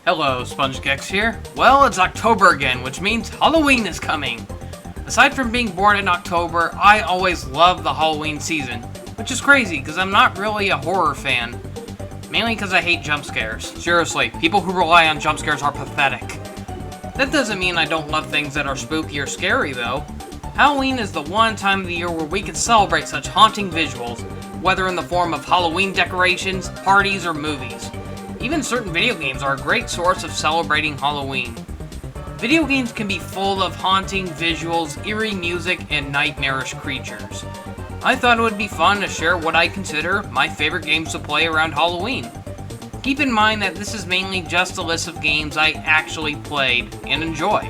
Hello, SpongicX here. Well, it's October again, which means Halloween is coming. Aside from being born in October, I always love the Halloween season, which is crazy because I'm not really a horror fan. Mainly because I hate jump scares. Seriously, people who rely on jump scares are pathetic. That doesn't mean I don't love things that are spooky or scary, though. Halloween is the one time of the year where we can celebrate such haunting visuals, whether in the form of Halloween decorations, parties, or movies. Even certain video games are a great source of celebrating Halloween. Video games can be full of haunting visuals, eerie music, and nightmarish creatures. I thought it would be fun to share what I consider my favorite games to play around Halloween. Keep in mind that this is mainly just a list of games I actually played and enjoy.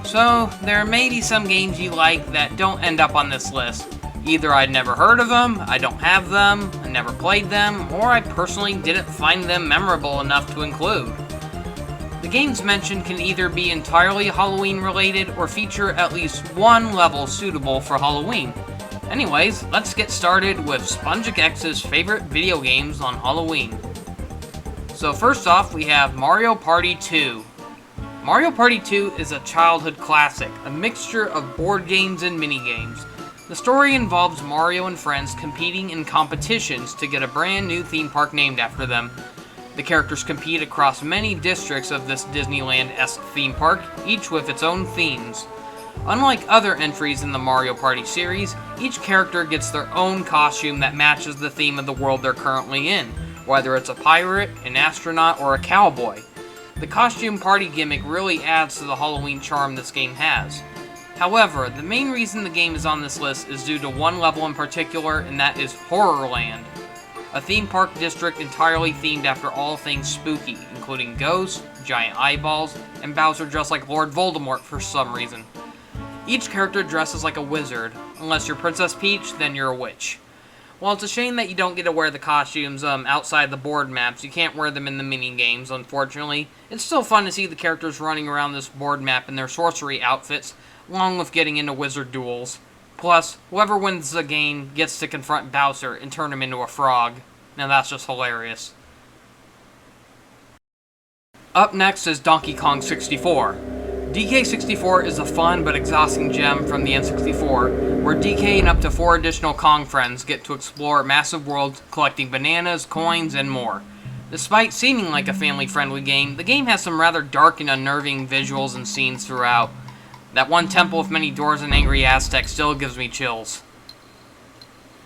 So, there may be some games you like that don't end up on this list. Either I'd never heard of them, I don't have them, I never played them, or I personally didn't find them memorable enough to include. The games mentioned can either be entirely Halloween related or feature at least one level suitable for Halloween. Anyways, let's get started with SpongicX's favorite video games on Halloween. So first off, we have Mario Party 2. Mario Party 2 is a childhood classic, a mixture of board games and minigames. The story involves Mario and friends competing in competitions to get a brand new theme park named after them. The characters compete across many districts of this Disneyland-esque theme park, each with its own themes. Unlike other entries in the Mario Party series, each character gets their own costume that matches the theme of the world they're currently in, whether it's a pirate, an astronaut, or a cowboy. The costume party gimmick really adds to the Halloween charm this game has. However, the main reason the game is on this list is due to one level in particular, and that is Horrorland, a theme park district entirely themed after all things spooky, including ghosts, giant eyeballs, and Bowser dressed like Lord Voldemort for some reason. Each character dresses like a wizard. Unless you're Princess Peach, then you're a witch. While it's a shame that you don't get to wear the costumes outside the board maps, you can't wear them in the mini-games, unfortunately. It's still fun to see the characters running around this board map in their sorcery outfits, along with getting into wizard duels. Plus, whoever wins the game gets to confront Bowser and turn him into a frog. Now that's just hilarious. Up next is Donkey Kong 64. DK64 is a fun but exhausting gem from the N64, where DK and up to 4 additional Kong friends get to explore massive worlds collecting bananas, coins, and more. Despite seeming like a family-friendly game, the game has some rather dark and unnerving visuals and scenes throughout. That one temple with many doors and angry Aztecs still gives me chills.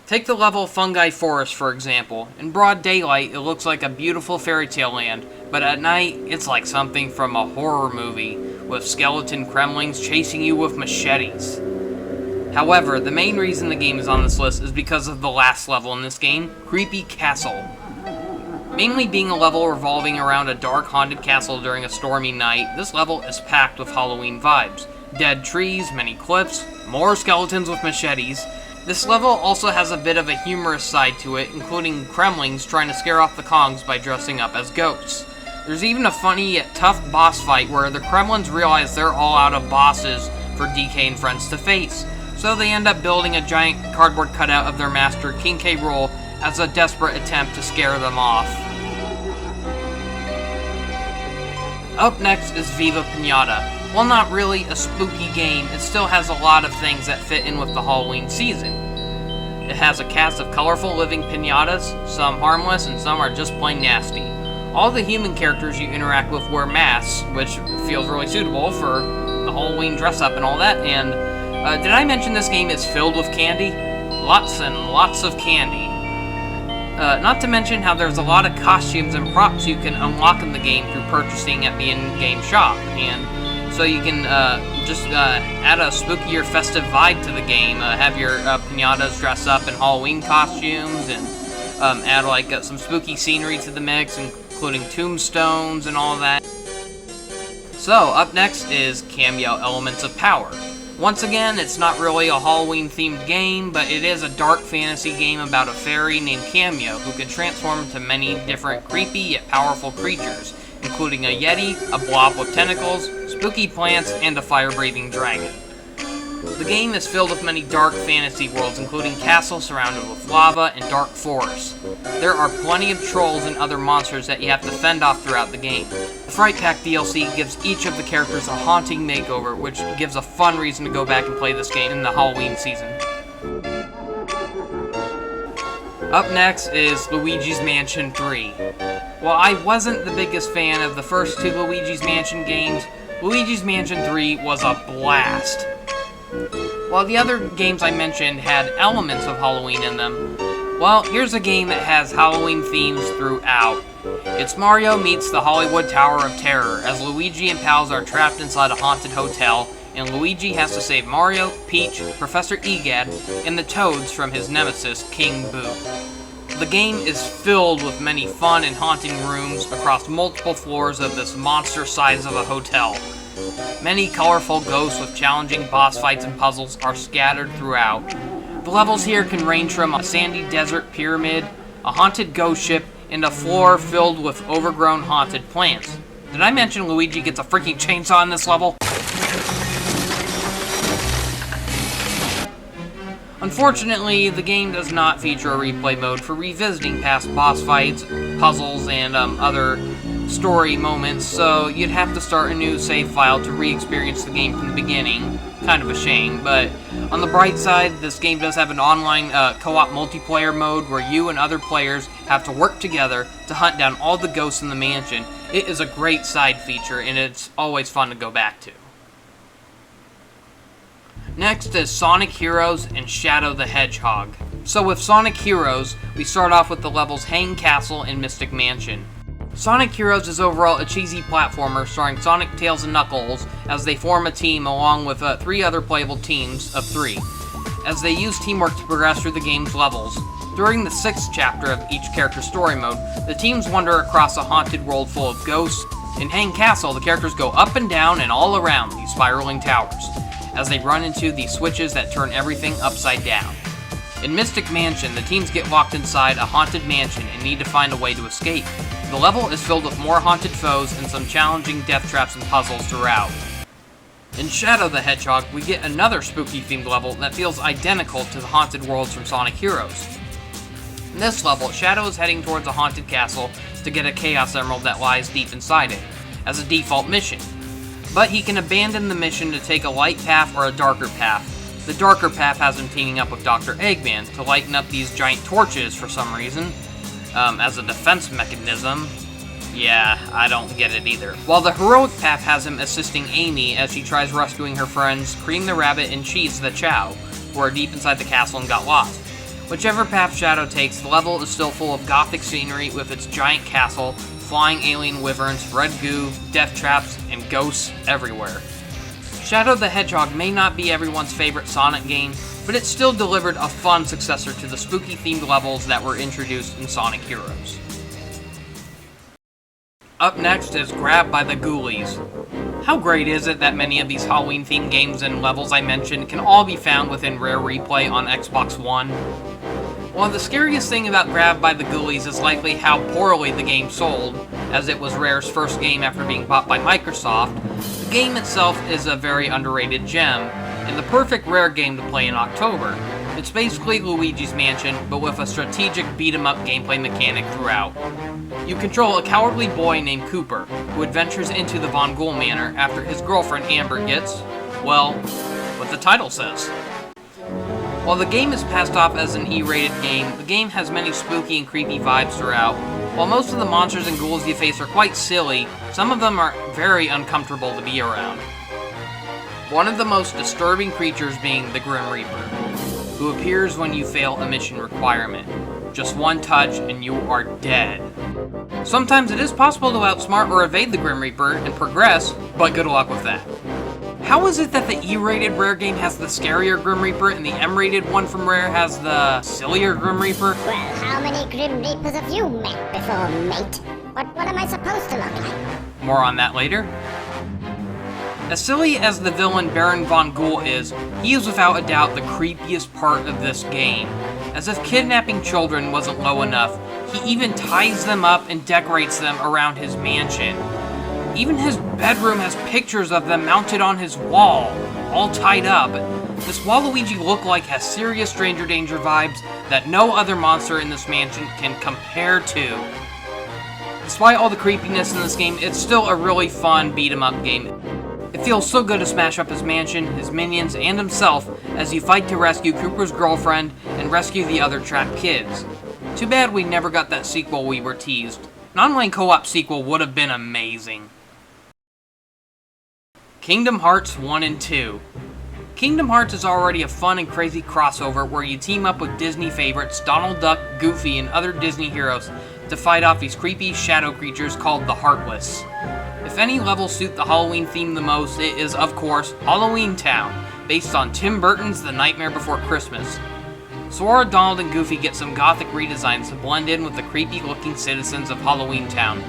Take the level Fungi Forest, for example. In broad daylight, it looks like a beautiful fairy tale land, but at night, it's like something from a horror movie, with skeleton kremlings chasing you with machetes. However, the main reason the game is on this list is because of the last level in this game, Creepy Castle. Mainly being a level revolving around a dark haunted castle during a stormy night, this level is packed with Halloween vibes. Dead trees, many cliffs, more skeletons with machetes. This level also has a bit of a humorous side to it, including Kremlings trying to scare off the Kongs by dressing up as ghosts. There's even a funny yet tough boss fight where the Kremlins realize they're all out of bosses for DK and friends to face, so they end up building a giant cardboard cutout of their master, King K. Rool, as a desperate attempt to scare them off. Up next is Viva Pinata. While not really a spooky game, it still has a lot of things that fit in with the Halloween season. It has a cast of colorful living piñatas, some harmless and some are just plain nasty. All the human characters you interact with wear masks, which feels really suitable for the Halloween dress-up and all that, and did I mention this game is filled with candy? Lots and lots of candy. Not to mention how there's a lot of costumes and props you can unlock in the game through purchasing at the in-game shop, and so you can just add a spookier, festive vibe to the game. Have your piñatas dress up in Halloween costumes, and add like some spooky scenery to the mix, including tombstones and all that. So, up next is Cameo Elements of Power. Once again, it's not really a Halloween-themed game, but it is a dark fantasy game about a fairy named Cameo who can transform into many different creepy yet powerful creatures, including a yeti, a blob with tentacles, spooky plants, and a fire-breathing dragon. The game is filled with many dark fantasy worlds, including castles surrounded with lava and dark forests. There are plenty of trolls and other monsters that you have to fend off throughout the game. The Fright Pack DLC gives each of the characters a haunting makeover, which gives a fun reason to go back and play this game in the Halloween season. Up next is Luigi's Mansion 3. While I wasn't the biggest fan of the first two Luigi's Mansion games, Luigi's Mansion 3 was a blast. While the other games I mentioned had elements of Halloween in them, well, here's a game that has Halloween themes throughout. It's Mario meets the Hollywood Tower of Terror, as Luigi and pals are trapped inside a haunted hotel, and Luigi has to save Mario, Peach, Professor Egad, and the Toads from his nemesis, King Boo. The game is filled with many fun and haunting rooms across multiple floors of this monster size of a hotel. Many colorful ghosts with challenging boss fights and puzzles are scattered throughout. The levels here can range from a sandy desert pyramid, a haunted ghost ship, and a floor filled with overgrown haunted plants. Did I mention Luigi gets a freaking chainsaw in this level? Unfortunately, the game does not feature a replay mode for revisiting past boss fights, puzzles, and other story moments, so you'd have to start a new save file to re-experience the game from the beginning. Kind of a shame, but on the bright side, this game does have an online co-op multiplayer mode where you and other players have to work together to hunt down all the ghosts in the mansion. It is a great side feature, and it's always fun to go back to. Next is Sonic Heroes and Shadow the Hedgehog. So with Sonic Heroes, we start off with the levels Hang Castle and Mystic Mansion. Sonic Heroes is overall a cheesy platformer starring Sonic, Tails, and Knuckles as they form a team along with 3 other playable teams of 3, as they use teamwork to progress through the game's levels. During the 6th chapter of each character's story mode, the teams wander across a haunted world full of ghosts. In Hang Castle, the characters go up and down and all around these spiraling towers, as they run into the switches that turn everything upside down. In Mystic Mansion, the teams get locked inside a haunted mansion and need to find a way to escape. The level is filled with more haunted foes and some challenging death traps and puzzles throughout. In Shadow the Hedgehog, we get another spooky-themed level that feels identical to the haunted worlds from Sonic Heroes. In this level, Shadow is heading towards a haunted castle to get a Chaos Emerald that lies deep inside it, as a default mission. But he can abandon the mission to take a light path or a darker path. The darker path has him teaming up with Dr. Eggman to lighten up these giant torches for some reason, as a defense mechanism. Yeah, I don't get it either. While the heroic path has him assisting Amy as she tries rescuing her friends Cream the Rabbit and Cheese the Chow, who are deep inside the castle and got lost. Whichever path Shadow takes, the level is still full of gothic scenery with its giant castle, flying alien wyverns, red goo, death traps, and ghosts everywhere. Shadow the Hedgehog may not be everyone's favorite Sonic game, but it still delivered a fun successor to the spooky-themed levels that were introduced in Sonic Heroes. Up next is Grabbed by the Ghoulies. How great is it that many of these Halloween-themed games and levels I mentioned can all be found within Rare Replay on Xbox One? Well, the scariest thing about Grabbed by the Ghoulies is likely how poorly the game sold, as it was Rare's first game after being bought by Microsoft. The game itself is a very underrated gem, and the perfect Rare game to play in October. It's basically Luigi's Mansion, but with a strategic beat-em-up gameplay mechanic throughout. You control a cowardly boy named Cooper, who adventures into the Von Ghoul Manor after his girlfriend Amber gets, well, what the title says. While the game is passed off as an E-rated game, the game has many spooky and creepy vibes throughout. While most of the monsters and ghouls you face are quite silly, some of them are very uncomfortable to be around. One of the most disturbing creatures being the Grim Reaper, who appears when you fail a mission requirement. Just one touch and you are dead. Sometimes it is possible to outsmart or evade the Grim Reaper and progress, but good luck with that. How is it that the E-rated Rare game has the scarier Grim Reaper and the M-rated one from Rare has the sillier Grim Reaper? Well, how many Grim Reapers have you met before, mate? What am I supposed to look like? More on that later. As silly as the villain Baron Von Ghoul is, he is without a doubt the creepiest part of this game. As if kidnapping children wasn't low enough, he even ties them up and decorates them around his mansion. Even his bedroom has pictures of them mounted on his wall, all tied up. This Waluigi lookalike has serious Stranger Danger vibes that no other monster in this mansion can compare to. Despite all the creepiness in this game, it's still a really fun beat-em-up game. It feels so good to smash up his mansion, his minions, and himself as you fight to rescue Cooper's girlfriend and rescue the other trapped kids. Too bad we never got that sequel we were teased. An online co-op sequel would have been amazing. Kingdom Hearts 1 and 2. Kingdom Hearts is already a fun and crazy crossover where you team up with Disney favorites Donald Duck, Goofy, and other Disney heroes to fight off these creepy shadow creatures called the Heartless. If any levels suit the Halloween theme the most, it is, of course, Halloween Town, based on Tim Burton's The Nightmare Before Christmas. Sora, Donald, and Goofy get some gothic redesigns to blend in with the creepy-looking citizens of Halloween Town.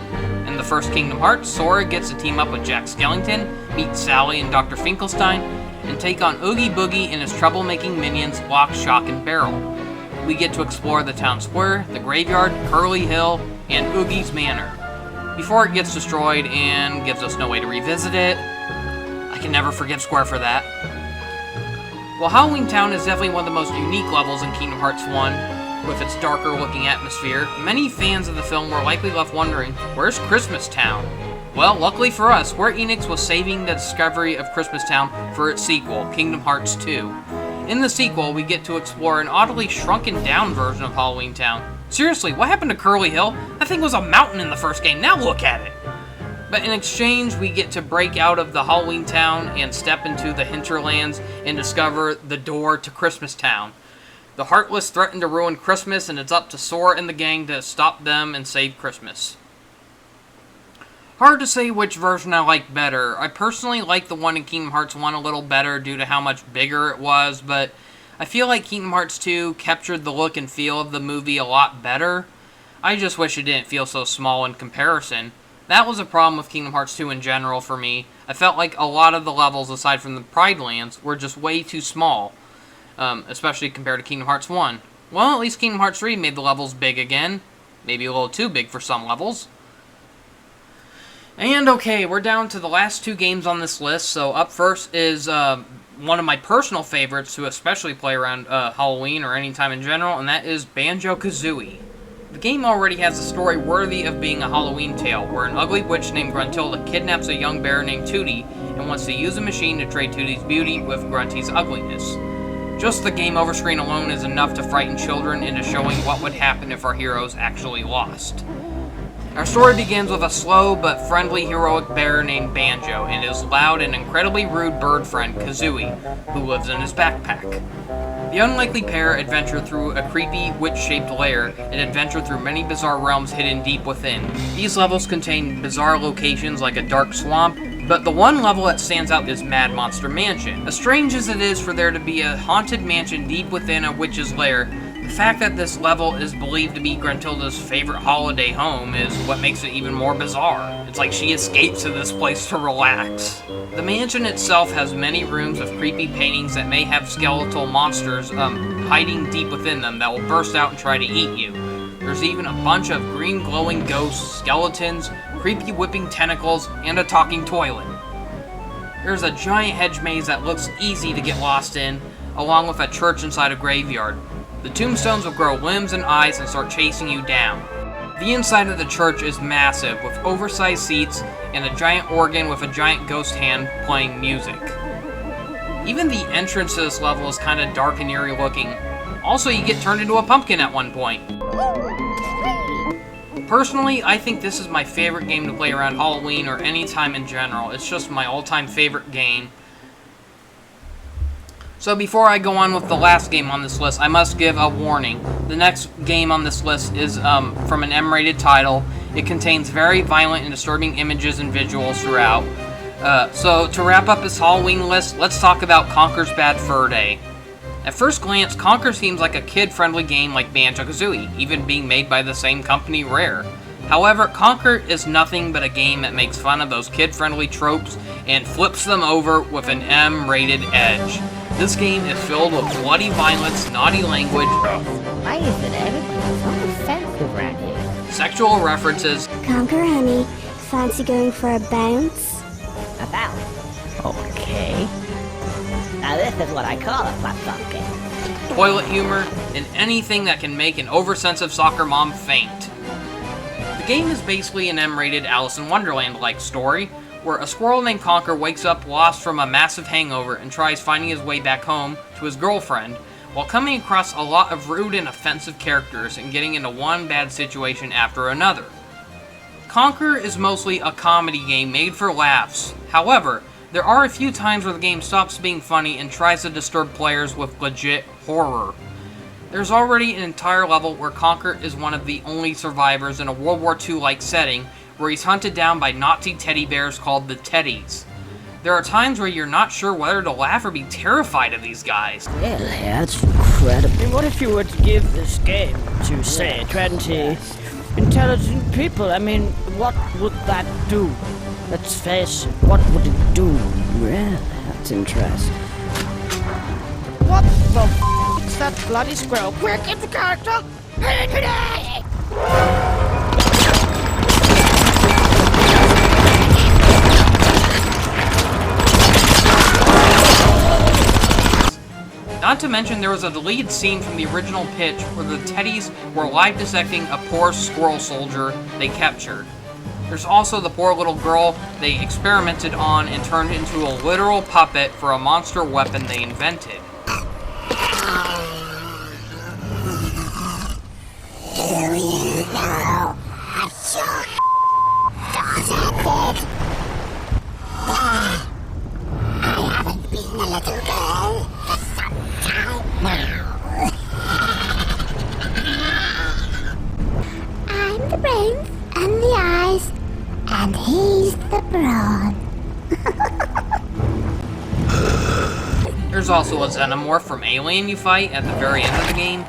In the first Kingdom Hearts, Sora gets to team up with Jack Skellington, meet Sally and Dr. Finkelstein, and take on Oogie Boogie and his troublemaking minions Lock, Shock, and Barrel. We get to explore the town square, the graveyard, Curly Hill, and Oogie's Manor, before it gets destroyed and gives us no way to revisit it. I can never forgive Square for that. While Halloween Town is definitely one of the most unique levels in Kingdom Hearts 1, with its darker looking atmosphere, many fans of the film were likely left wondering, where's Christmas Town? Well, luckily for us, Square Enix was saving the discovery of Christmas Town for its sequel, Kingdom Hearts 2. In the sequel, we get to explore an oddly shrunken down version of Halloween Town. Seriously, what happened to Curly Hill? That thing was a mountain in the first game, now look at it! But in exchange, we get to break out of the Halloween Town and step into the hinterlands and discover the door to Christmas Town. The Heartless threaten to ruin Christmas, and it's up to Sora and the gang to stop them and save Christmas. Hard to say which version I like better. I personally like the one in Kingdom Hearts 1 a little better due to how much bigger it was, but I feel like Kingdom Hearts 2 captured the look and feel of the movie a lot better. I just wish it didn't feel so small in comparison. That was a problem with Kingdom Hearts 2 in general for me. I felt like a lot of the levels, aside from the Pride Lands, were just way too small, especially compared to Kingdom Hearts 1. Well, at least Kingdom Hearts 3 made the levels big again. Maybe a little too big for some levels. And okay, we're down to the last two games on this list. So up first is one of my personal favorites to especially play around Halloween or any time in general, and that is Banjo-Kazooie. The game already has a story worthy of being a Halloween tale, where an ugly witch named Gruntilda kidnaps a young bear named Tooty and wants to use a machine to trade Tooty's beauty with Grunty's ugliness. Just the game over screen alone is enough to frighten children into showing what would happen if our heroes actually lost. Our story begins with a slow but friendly heroic bear named Banjo and his loud and incredibly rude bird friend Kazooie, who lives in his backpack. The unlikely pair adventure through a creepy witch-shaped lair and adventure through many bizarre realms hidden deep within. These levels contain bizarre locations like a dark swamp, but the one level that stands out is Mad Monster Mansion. As strange as it is for there to be a haunted mansion deep within a witch's lair, the fact that this level is believed to be Gruntilda's favorite holiday home is what makes it even more bizarre. It's like she escapes to this place to relax. The mansion itself has many rooms of creepy paintings that may have skeletal monsters hiding deep within them that will burst out and try to eat you. There's even a bunch of green glowing ghosts, skeletons, creepy whipping tentacles, and a talking toilet. There's a giant hedge maze that looks easy to get lost in, along with a church inside a graveyard. The tombstones will grow limbs and eyes and start chasing you down. The inside of the church is massive, with oversized seats and a giant organ with a giant ghost hand playing music. Even the entrance to this level is kind of dark and eerie looking. Also, you get turned into a pumpkin at one point. Personally, I think this is my favorite game to play around Halloween or any time in general. It's just my all-time favorite game. So before I go on with the last game on this list, I must give a warning. The next game on this list is from an M-rated title. It contains very violent and disturbing images and visuals throughout. So to wrap up this Halloween list, let's talk about Conker's Bad Fur Day. At first glance, Conker seems like a kid-friendly game like Banjo-Kazooie, even being made by the same company, Rare. However, Conker is nothing but a game that makes fun of those kid-friendly tropes and flips them over with an M-rated edge. This game is filled with bloody violence, naughty language, Why is it everybody's so offensive around here? sexual references, Conker, honey, fancy going for a bounce? A bounce? Okay. Now this is what I call a platform game. Toilet humor, and anything that can make an oversensitive soccer mom faint. The game is basically an M-rated Alice in Wonderland-like story, where a squirrel named Conker wakes up lost from a massive hangover and tries finding his way back home to his girlfriend, while coming across a lot of rude and offensive characters and getting into one bad situation after another. Conker is mostly a comedy game made for laughs. However, there are a few times where the game stops being funny and tries to disturb players with legit horror. There's already an entire level where Conker is one of the only survivors in a World War II-like setting, where he's hunted down by Nazi teddy bears called the Teddies. There are times where you're not sure whether to laugh or be terrified of these guys. Really, that's incredible. And what if you were to give this game to, say, 20 intelligent people? I mean, what would that do? Let's face it, what would it do? Really, that's interesting. What the f*** is that bloody squirrel? Quick, get the character! Hey, today! Not to mention there was a deleted scene from the original pitch where the Teddies were live dissecting a poor squirrel soldier they captured. There's also the poor little girl they experimented on and turned into a literal puppet for a monster weapon they invented. Do you know what your daughter did? I haven't been a little girl for some time now. I'm the brains and the eyes, and he's the brawn. There's also a xenomorph from Alien you fight at the very end of the game.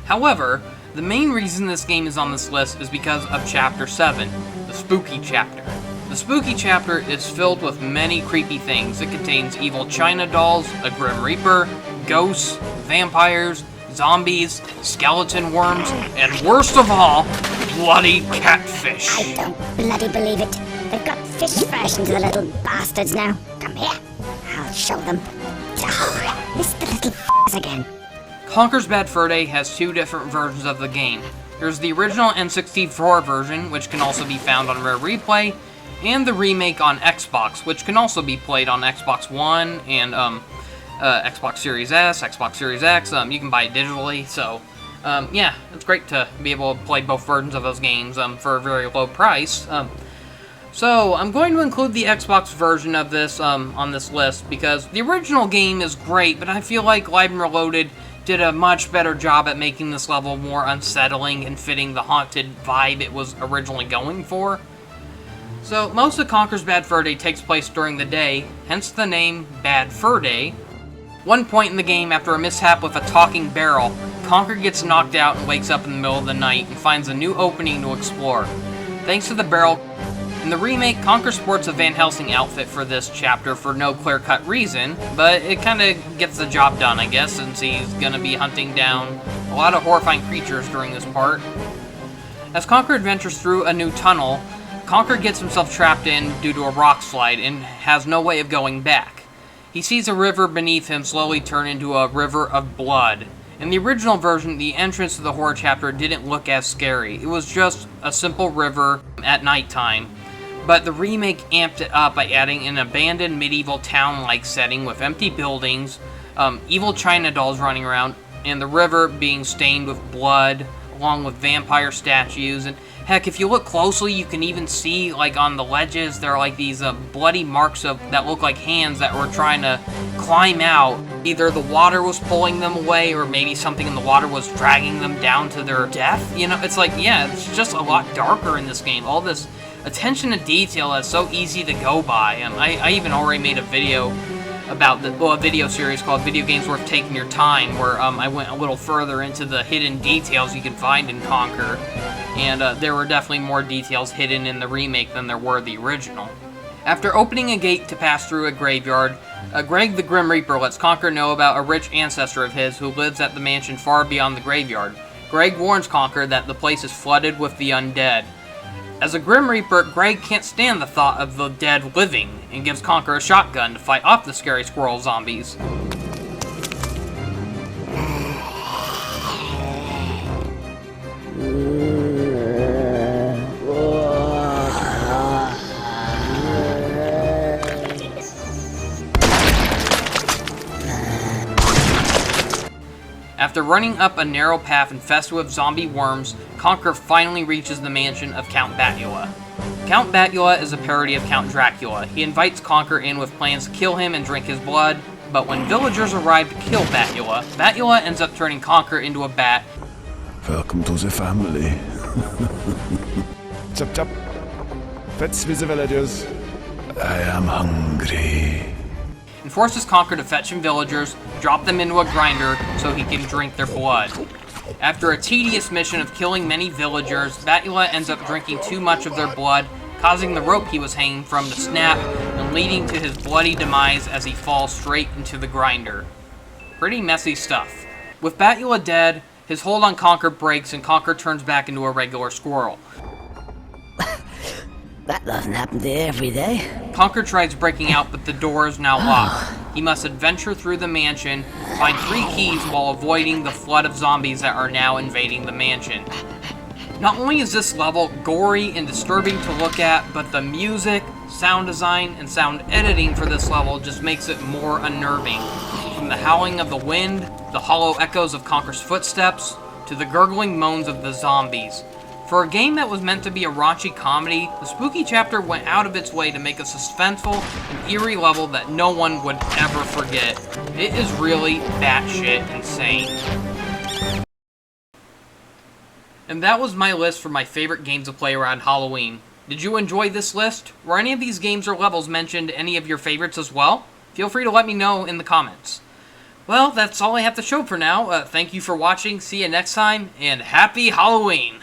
However, the main reason this game is on this list is because of Chapter 7, the Spooky Chapter. The Spooky Chapter is filled with many creepy things. It contains evil China dolls, a Grim Reaper, ghosts, vampires, zombies, skeleton worms, and worst of all, bloody catfish. I don't bloody believe it. They've got fish versions of the little bastards now. Come here. I'll show them. Oh, it's the little f***s again. Conker's Bad Fur Day has two different versions of the game. There's the original N64 version, which can also be found on Rare Replay, and the remake on Xbox, which can also be played on Xbox One and Xbox Series S, Xbox Series X. You can buy it digitally, so yeah, it's great to be able to play both versions of those games for a very low price. So I'm going to include the Xbox version of this on this list because the original game is great, but I feel like Live and Reloaded did a much better job at making this level more unsettling and fitting the haunted vibe it was originally going for. So, most of Conker's Bad Fur Day takes place during the day, hence the name Bad Fur Day. One point in the game, after a mishap with a talking barrel, Conker gets knocked out and wakes up in the middle of the night and finds a new opening to explore. Thanks to the barrel, in the remake, Conker sports a Van Helsing outfit for this chapter for no clear-cut reason, but it kinda gets the job done, I guess, since he's gonna be hunting down a lot of horrifying creatures during this part. As Conker adventures through a new tunnel, Conker gets himself trapped in due to a rock slide and has no way of going back. He sees a river beneath him slowly turn into a river of blood. In the original version, the entrance to the horror chapter didn't look as scary. It was just a simple river at nighttime. But the remake amped it up by adding an abandoned medieval town-like setting with empty buildings, evil China dolls running around, and the river being stained with blood, along with vampire statues. And heck, if you look closely, you can even see, like, on the ledges, there are, like, these bloody marks that look like hands that were trying to climb out. Either the water was pulling them away, or maybe something in the water was dragging them down to their death. You know, it's like, yeah, it's just a lot darker in this game. All this attention to detail that's so easy to go by. I even already made a video about a video series called Video Games Worth Taking Your Time, where I went a little further into the hidden details you can find in Conker. and there were definitely more details hidden in the remake than there were the original. After opening a gate to pass through a graveyard, Greg the Grim Reaper lets Conker know about a rich ancestor of his who lives at the mansion far beyond the graveyard. Greg warns Conker that the place is flooded with the undead. As a Grim Reaper, Greg can't stand the thought of the dead living, and gives Conker a shotgun to fight off the scary squirrel zombies. After running up a narrow path infested with zombie worms, Conker finally reaches the mansion of Count Batula. Count Batula is a parody of Count Dracula. He invites Conker in with plans to kill him and drink his blood, but when villagers arrive to kill Batula, Batula ends up turning Conker into a bat. Welcome to the family. Chop chop. Fetch with the villagers. I am hungry. And forces Conker to fetch some villagers, drop them into a grinder so he can drink their blood. After a tedious mission of killing many villagers, Batula ends up drinking too much of their blood, causing the rope he was hanging from to snap, and leading to his bloody demise as he falls straight into the grinder. Pretty messy stuff. With Batula dead, his hold on Conker breaks and Conker turns back into a regular squirrel. That doesn't happen to every day. Conker tries breaking out, but the door is now locked. He must adventure through the mansion, find 3 keys while avoiding the flood of zombies that are now invading the mansion. Not only is this level gory and disturbing to look at, but the music, sound design, and sound editing for this level just makes it more unnerving. From the howling of the wind, the hollow echoes of Conker's footsteps, to the gurgling moans of the zombies. For a game that was meant to be a raunchy comedy, the Spooky Chapter went out of its way to make a suspenseful and eerie level that no one would ever forget. It is really batshit insane. And that was my list for my favorite games to play around Halloween. Did you enjoy this list? Were any of these games or levels mentioned any of your favorites as well? Feel free to let me know in the comments. Well, that's all I have to show for now. Thank you for watching, see you next time, and happy Halloween!